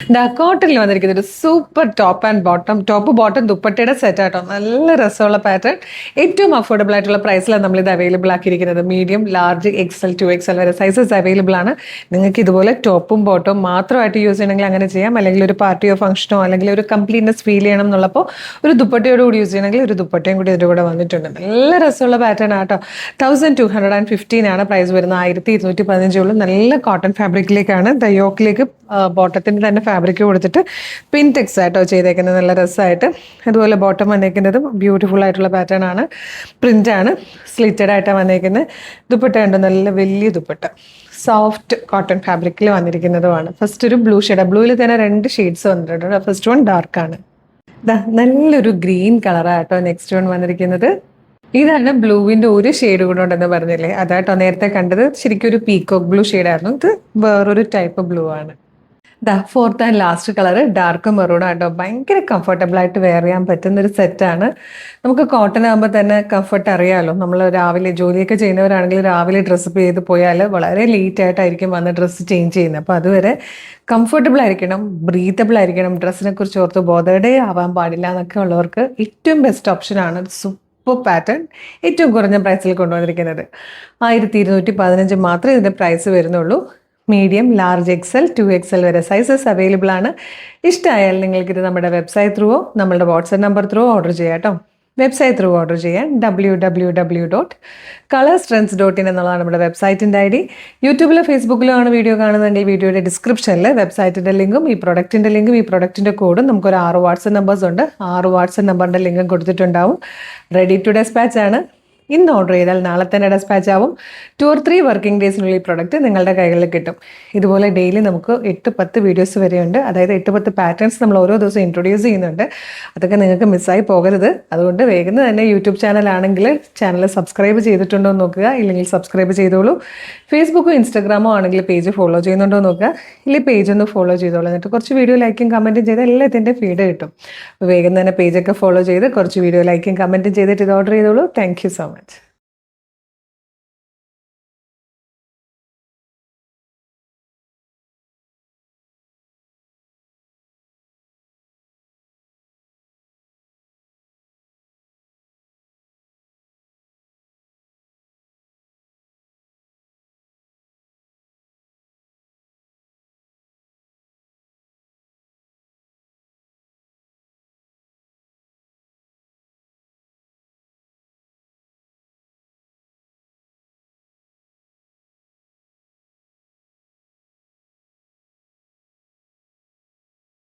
കോട്ടണിൽ വന്നിരിക്കുന്ന ഒരു super top and bottom, top bottom ദുപ്പട്ടയുടെ സെറ്റ് ആട്ടോ. നല്ല രസമുള്ള പാറ്റേൺ, ഏറ്റവും അഫോർഡബിൾ ആയിട്ടുള്ള പ്രൈസിലാണ് നമ്മളിത് അവൈലബിൾ ആക്കിയിരിക്കുന്നത്. മീഡിയം, ലാർജ്, എക്സൽ, 2XL വരെ സൈസസ് അവൈലബിൾ ആണ്. നിങ്ങൾക്ക് ഇതുപോലെ ടോപ്പും ബോട്ടവും മാത്രമായിട്ട് യൂസ് ചെയ്യണമെങ്കിൽ അങ്ങനെ ചെയ്യാം. അല്ലെങ്കിൽ ഒരു പാർട്ടിയോ ഫംഗ്ഷനോ അല്ലെങ്കിൽ ഒരു കംപ്ലീറ്റ്നെസ് ഫീൽ ചെയ്യണം എന്നുള്ളപ്പോൾ ഒരു ദുപ്പട്ടയോട് കൂടി യൂസ് ചെയ്യണമെങ്കിൽ ഒരു ദുപ്പട്ടയും കൂടി ഇതിൻ്റെ കൂടെ വന്നിട്ടുണ്ട്. നല്ല രസമുള്ള പാറ്റേൺ ആട്ടോ. 1215 ആണ് പ്രൈസ് വരുന്നത്. 1215 നല്ല കോട്ടൺ ഫാബ്രിക്കിലേക്കാണ് യോക്കിലേക്ക് ബോട്ടത്തിൻ്റെ തന്നെ ഫാബ്രിക് കൊടുത്തിട്ട് പിൻ ടെക്സ് ആയിട്ടോ ചെയ്തേക്കുന്നത്. നല്ല രസമായിട്ട്. അതുപോലെ ബോട്ടം വന്നേക്കുന്നതും ബ്യൂട്ടിഫുൾ ആയിട്ടുള്ള പാറ്റേൺ ആണ്. പ്രിൻ്റാണ്, സ്ലിറ്റഡ് ആയിട്ടാണ് വന്നേക്കുന്നത്. ദുപ്പട്ട ഉണ്ട്, നല്ല വലിയ ദുപ്പട്ട, സോഫ്റ്റ് കോട്ടൺ ഫാബ്രിക്കിൽ വന്നിരിക്കുന്നതുമാണ്. ഫസ്റ്റ് ഒരു ബ്ലൂ ഷെയ്ഡ്, ബ്ലൂവിൽ തന്നെ 2 ഷെയ്ഡ്സ് വന്നിട്ടുണ്ട്. ഫസ്റ്റ് വൺ ഡാർക്കാണ്, നല്ലൊരു ഗ്രീൻ കളറാട്ടോ. നെക്സ്റ്റ് വൺ വന്നിരിക്കുന്നത് ഇതാണ്. ബ്ലൂവിൻ്റെ ഒരു ഷെയ്ഡ് കൂടെ ഉണ്ടെന്ന് പറഞ്ഞില്ലേ, അതാട്ടോ നേരത്തെ കണ്ടത്. ശരിക്കും ഒരു പീക്കോക്ക് ബ്ലൂ ഷെയ്ഡായിരുന്നു. ഇത് വേറൊരു ടൈപ്പ് ബ്ലൂ ആണ്. Fourth and last colour dark maroon ആട്ടോ. ഭയങ്കര കംഫർട്ടബിൾ ആയിട്ട് വെയർ ചെയ്യാൻ പറ്റുന്ന ഒരു സെറ്റാണ്. നമുക്ക് കോട്ടൺ ആകുമ്പോൾ തന്നെ കംഫർട്ട് അറിയാമല്ലോ. നമ്മൾ രാവിലെ ജോലിയൊക്കെ ചെയ്യുന്നവരാണെങ്കിൽ രാവിലെ ഡ്രസ്സ് ചെയ്ത് പോയാൽ വളരെ ലേറ്റ് ആയിട്ടായിരിക്കും വന്ന് ഡ്രസ്സ് ചേഞ്ച് ചെയ്യുന്നത്. അപ്പോൾ അതുവരെ കംഫർട്ടബിൾ ആയിരിക്കണം, ബ്രീത്തബിൾ ആയിരിക്കണം. ഡ്രസ്സിനെ കുറിച്ച് ഓർത്ത് ബോധേഡേ ആവാൻ പാടില്ല എന്നൊക്കെ ഉള്ളവർക്ക് ഏറ്റവും ബെസ്റ്റ് ഓപ്ഷനാണ് സൂപ്പർ പാറ്റേൺ. ഏറ്റവും കുറഞ്ഞ പ്രൈസിൽ കൊണ്ടുവന്നിരിക്കുന്നത് 1215 മാത്രമേ ഇതിൻ്റെ പ്രൈസ് വരുന്നുള്ളൂ. മീഡിയം, ലാർജ്, എക്സൽ, 2XL വരെ സൈസസ് അവൈലബിൾ ആണ്. ഇഷ്ടമായാൽ നിങ്ങൾക്കിത് നമ്മുടെ വെബ്സൈറ്റ് ത്രൂവോ നമ്മളുടെ വാട്സപ്പ് നമ്പർ ത്രൂവോ ഓർഡർ ചെയ്യാം കേട്ടോ. വെബ്സൈറ്റ് ത്രൂ ഓർഡർ ചെയ്യാൻ www.colorstrends.in എന്നുള്ളതാണ് നമ്മുടെ വെബ്സൈറ്റിൻ്റെ ID. യൂട്യൂബിലോ ഫേസ്ബുക്കിലോ ആണ് വീഡിയോ കാണുന്നതെങ്കിൽ വീഡിയോയുടെ ഡിസ്ക്രിപ്ഷനിൽ വെബ്സൈറ്റിൻ്റെ ലിങ്കും ഈ പ്രൊഡക്റ്റിൻ്റെ കോഡും നമുക്കൊരു 6 വാട്സപ്പ് നമ്പേഴ്സ് ഉണ്ട്. 6 വാട്സപ്പ് നമ്പറിൻ്റെ ലിങ്കും കൊടുത്തിട്ടുണ്ടാവും. റെഡി ടു ഡെസ്പാച്ച് ആണ്. ഇന്ന് ഓർഡർ ചെയ്താൽ നാളെ തന്നെ ഡെസ്പാച്ച് ആവും. 2 or 3 വർക്കിംഗ് ഡേയ്സിനുള്ളിൽ ഈ പ്രൊഡക്റ്റ് നിങ്ങളുടെ കൈകളിൽ കിട്ടും. ഇതുപോലെ ഡെയിലി നമുക്ക് 8-10 വീഡിയോസ് വരെയുണ്ട്. അതായത് 8-10 പാറ്റേൺസ് നമ്മൾ ഓരോ ദിവസവും ഇൻട്രൊഡ്യൂസ് ചെയ്യുന്നുണ്ട്. അതൊക്കെ നിങ്ങൾക്ക് മിസ്സായി പോകരുത്. അതുകൊണ്ട് വേഗം തന്നെ യൂട്യൂബ് ചാനലാണെങ്കിൽ ചാനൽ സബ്സ്ക്രൈബ് ചെയ്തിട്ടുണ്ടോ എന്ന് നോക്കുക. ഇല്ലെങ്കിൽ സബ്സ്ക്രൈബ് ചെയ്തോളൂ. ഫേസ്ബുക്കോ ഇൻസ്റ്റാഗ്രാമോ ആണെങ്കിൽ പേജ് ഫോളോ ചെയ്യുന്നുണ്ടോ എന്ന് നോക്കുക. ഇല്ലെങ്കിൽ പേജ് ഒന്ന് ഫോളോ ചെയ്തോളൂ. എന്നിട്ട് കുറച്ച് വീഡിയോ ലൈക്കും കമൻറ്റും ചെയ്ത് എല്ലാത്തിൻ്റെ ഫീഡ് കിട്ടും. അപ്പോൾ വേഗം തന്നെ പേജൊക്കെ ഫോളോ ചെയ്ത് കുറച്ച് വീഡിയോ ലൈക്കും കമൻറ്റും ചെയ്തിട്ട് ഇത് ഓർഡർ ചെയ്തോളൂ. Thank you so much.